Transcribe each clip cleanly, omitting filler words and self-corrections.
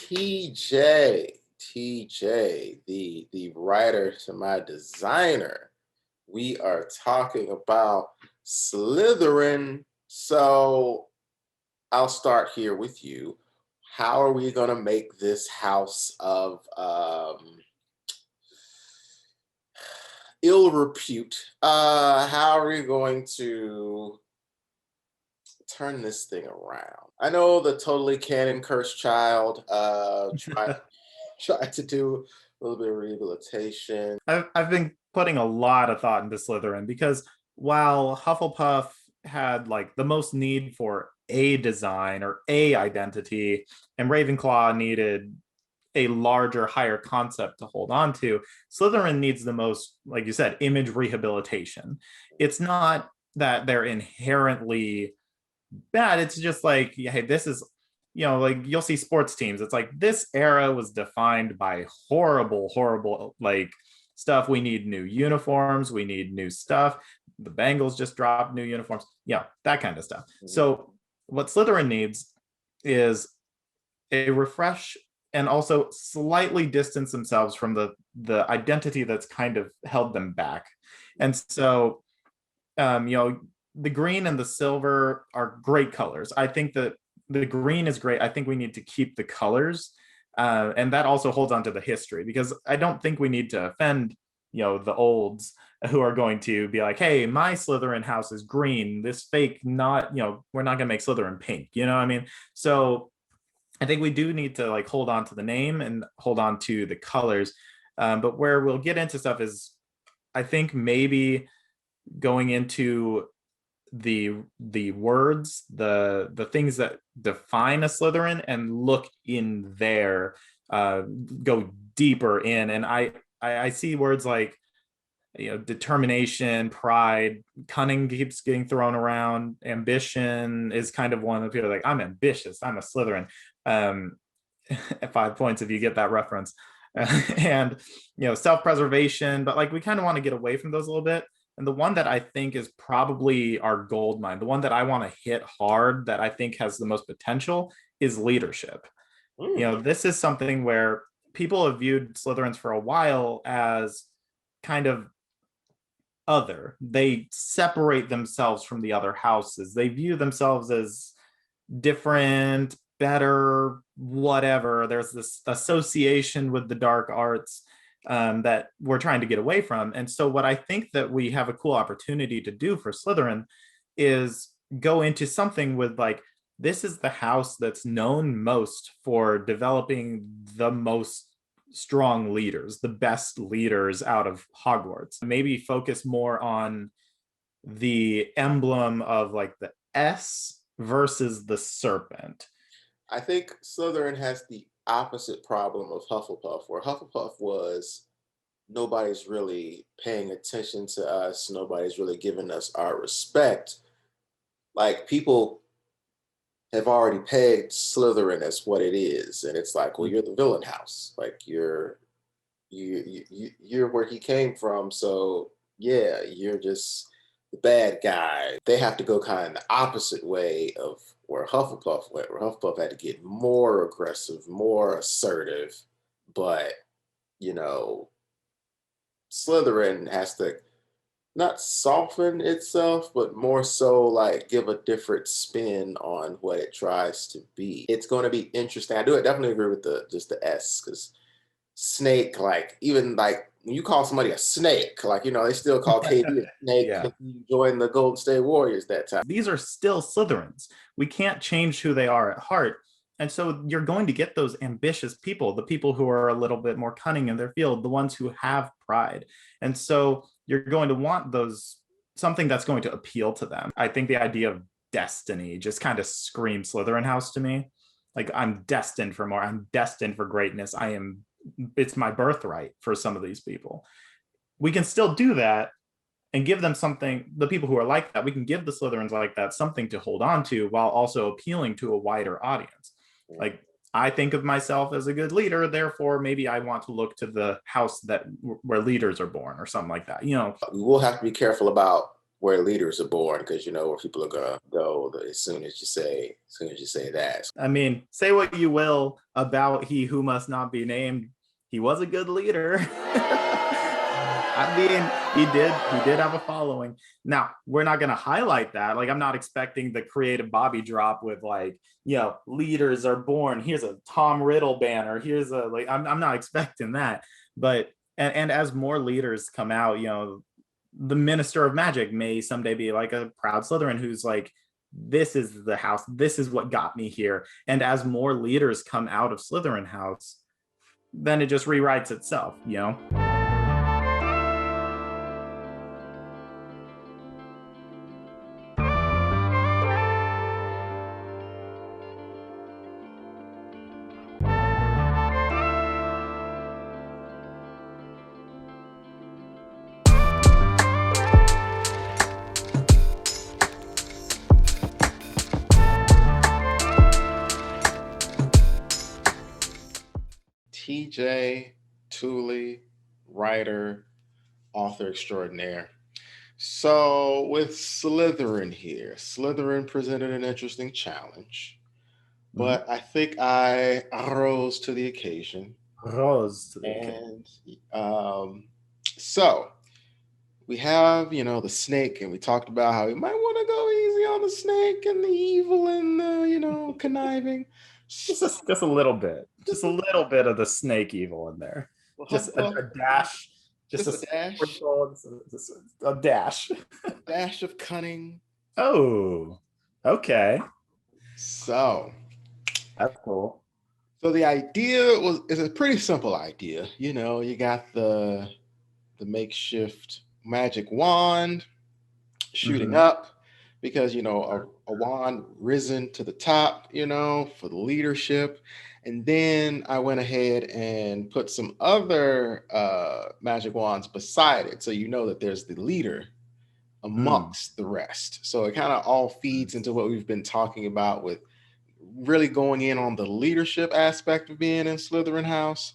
TJ, the writer to my designer. We are talking about Slytherin. So I'll start here with you. How are we going to make this house of ill repute? How are we going to turn this thing around? I know the totally canon cursed child tried to do a little bit of rehabilitation. I've been putting a lot of thought into Slytherin because while Hufflepuff had like the most need for a design or a identity, and Ravenclaw needed a larger, higher concept to hold on to, Slytherin needs the most, like you said, image rehabilitation. It's not that they're inherently bad. It's just like, hey, this is, like you'll see sports teams. It's like this era was defined by horrible, horrible, like stuff. We need new uniforms. We need new stuff. The Bengals just dropped new uniforms. Yeah, that kind of stuff. So what Slytherin needs is a refresh and also slightly distance themselves from the identity that's kind of held them back. And so, the green and the silver are great colors. I think that the green is great. I think we need to keep the colors. And that also holds on to the history, because I don't think we need to offend, the olds who are going to be like, hey, my Slytherin house is green. This fake, not, we're not going to make Slytherin pink. You know what I mean? So I think we do need to like hold on to the name and hold on to the colors. But where we'll get into stuff is, I think maybe going into the words, the things that define a Slytherin, and look in there, go deeper in. And I see words like, determination, pride, cunning keeps getting thrown around. Ambition is kind of one of people like, I'm ambitious, I'm a Slytherin. 5 points if you get that reference. And self-preservation, but like we kind of want to get away from those a little bit. And the one that I think is probably our gold mine, the one that I want to hit hard, that I think has the most potential, is leadership. This is something where people have viewed Slytherins for a while as kind of other. They separate themselves from the other houses. They view themselves as different, better, whatever. There's this association with the dark arts that we're trying to get away from. And so what I think that we have a cool opportunity to do for Slytherin is go into something with like, this is the house that's known most for developing the most strong leaders, the best leaders out of Hogwarts. Maybe focus more on the emblem of like the S versus the serpent. I think Slytherin has the opposite problem of Hufflepuff, where Hufflepuff was nobody's really paying attention to us, nobody's really giving us our respect. Like, people have already pegged Slytherin as what it is, and it's like, well, you're the villain house, like you're where he came from, so yeah, you're just the bad guy. They have to go kind of the opposite way of where Hufflepuff went, where Hufflepuff had to get more aggressive, more assertive, but Slytherin has to not soften itself, but more so like give a different spin on what it tries to be. It's going to be interesting. I definitely agree with the S, because snake, like, even like when you call somebody a snake, like, they still call KD a snake. Yeah. You joined the Golden State Warriors that time. These are still Slytherins. We can't change who they are at heart. And so you're going to get those ambitious people, the people who are a little bit more cunning in their field, the ones who have pride. And so you're going to want something that's going to appeal to them. I think the idea of destiny just kind of screams Slytherin House to me. Like, I'm destined for more. I'm destined for greatness. It's my birthright for some of these people. We can still do that and give them something, the people who are like that, we can give the Slytherins like that something to hold on to while also appealing to a wider audience. Like, I think of myself as a good leader, therefore maybe I want to look to the house where leaders are born or something like that. We will have to be careful about where leaders are born, because you know where people are gonna go as soon as you say that. I mean, say what you will about he who must not be named. He was a good leader. I mean, he did have a following. Now, we're not going to highlight that. Like, I'm not expecting the creative Bobbie drop with like, leaders are born. Here's a Tom Riddle banner. Here's a like. I'm not expecting that. But and as more leaders come out, the Minister of Magic may someday be like a proud Slytherin who's like, this is the house. This is what got me here. And as more leaders come out of Slytherin House, then it just rewrites itself. TJ, Tooley, writer, author extraordinaire. So with Slytherin here, Slytherin presented an interesting challenge, Mhm. but I think I rose to the occasion. Rose to the occasion. And so we have, the snake, and we talked about how we might want to go easy on the snake and the evil and the, conniving. Just a little bit. Just a little bit of the snake evil in there. Well, Just a dash. Just just a a dash, sprinkle, just a dash. a dash of cunning. Oh, okay. So, That's cool. so the idea is a pretty simple idea. You got the makeshift magic wand shooting Mhm. up because a wand risen to the top, for the leadership. And then I went ahead and put some other magic wands beside it, so that there's the leader Mm. amongst the rest. So it kind of all feeds into what we've been talking about with really going in on the leadership aspect of being in Slytherin House.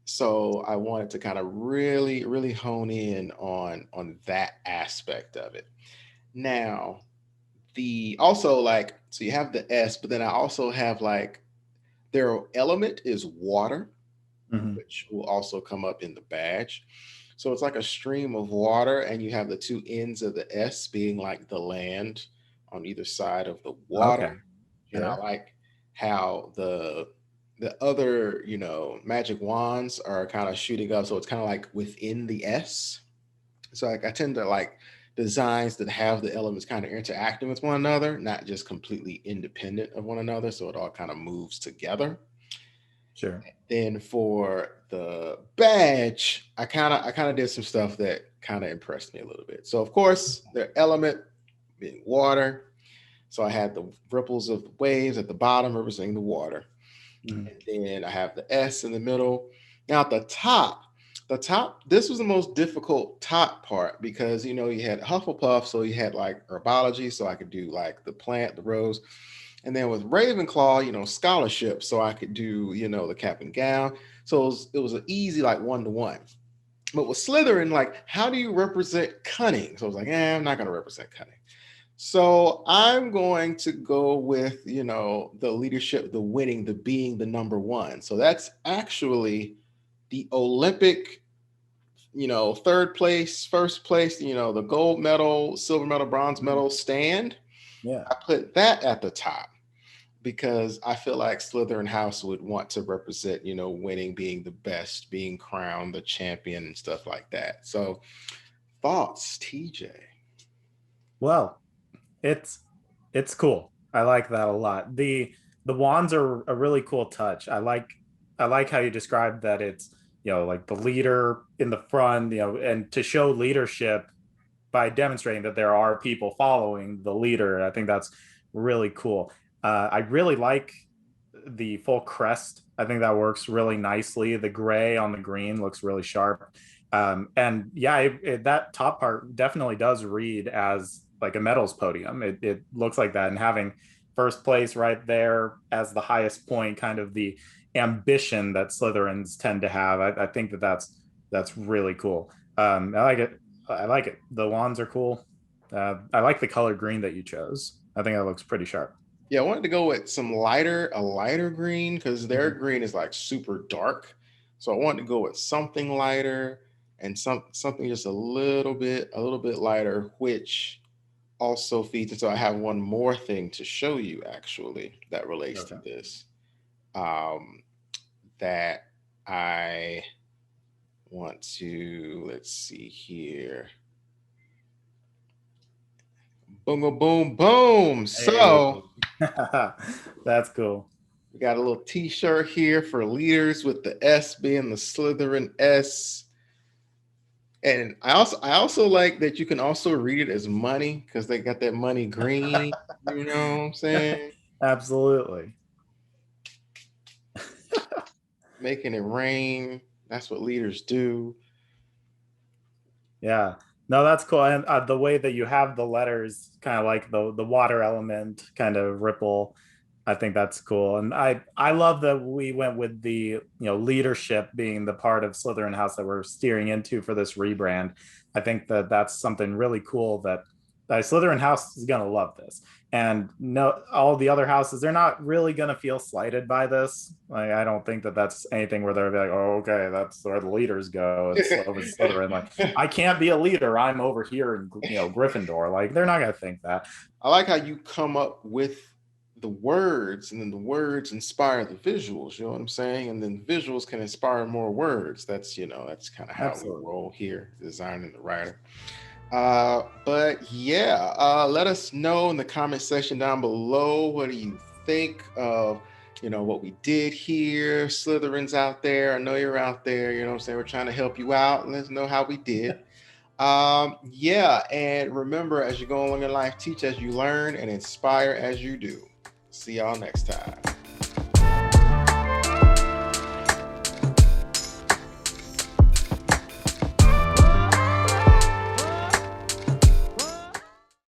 So I wanted to kind of really, really hone in on that aspect of it. Now, the also like so you have the S, but then I also have like their element is water, Mhm. which will also come up in the badge. So it's like a stream of water, and you have the two ends of the S being like the land on either side of the Okay. water. And I Sure. like how the other, magic wands are kind of shooting up. So it's kind of like within the S. So like I tend to like designs that have the elements kind of interacting with one another, not just completely independent of one another. So it all kind of moves together. Sure. Then for the badge, I kind of did some stuff that kind of impressed me a little bit. So of course, their element being water. So I had the ripples of the waves at the bottom representing the water. Mhm. And then I have the S in the middle. Now at the top, this was the most difficult top part because you had Hufflepuff, so you had like herbology, so I could do like the plant, the rose. And then with Ravenclaw, scholarship, so I could do, the cap and gown. So it was an easy like 1-to-1. But with Slytherin, like, how do you represent cunning? So I was like, I'm not gonna represent cunning. So I'm going to go with, the leadership, the winning, the being the number one. So that's actually the Olympic, third place, first place, the gold medal, silver medal, bronze Mhm. medal stand. Yeah. I put that at the top because I feel like Slytherin House would want to represent, winning, being the best, being crowned the champion and stuff like that. So thoughts, TJ? Well, it's it's cool. I like that a lot. The wands are a really cool touch. I like how you described that it's, like the leader in the front, and to show leadership by demonstrating that there are people following the leader. I think that's really cool. I really like the full crest. I think that works really nicely. The gray on the green looks really sharp. And yeah, that top part definitely does read as like a medals podium. It looks like that. And having first place right there as the highest point, kind of the ambition that Slytherins tend to have. I think that's really cool. I like it. I like it. The wands are cool. I like the color green that you chose. I think that looks pretty sharp. Yeah, I wanted to go with a lighter green because their Mhm. green is like super dark. So I wanted to go with something lighter and something just a little bit lighter, which also feeds into. I have one more thing to show you actually that relates to Okay. this. Um, that I want to, let's see here. Boom, boom, boom, boom. Hey, So that's cool. we got a little t-shirt here for leaders with the S being the Slytherin S. And I also like that you can also read it as money because they got that money green. You know what I'm saying? Absolutely. Making it rain. That's what leaders do. Yeah. No, that's cool. And the way that you have the letters, kind of like the water element, kind of ripple, I think that's cool. And I love that we went with the leadership being the part of Slytherin House that we're steering into for this rebrand. I think that that's something really cool that Slytherin House is gonna love this. And no, all the other houses, they're not really gonna feel slighted by this. Like, I don't think that that's anything where they're like, oh, okay, that's where the leaders go. It's over Slytherin. Like, I can't be a leader. I'm over here in Gryffindor. Like, they're not gonna think that. I like how you come up with the words and then the words inspire the visuals, you know what I'm saying? And then visuals can inspire more words. That's kind of how we Absolutely. roll here, designing the writer. But yeah, let us know in the comment section down below. What do you think of, what we did here? Slytherins out there. I know you're out there. You know what I'm saying? We're trying to help you out. Let us know how we did. Yeah, and remember, as you go along in life, teach as you learn and inspire as you do. See y'all next time.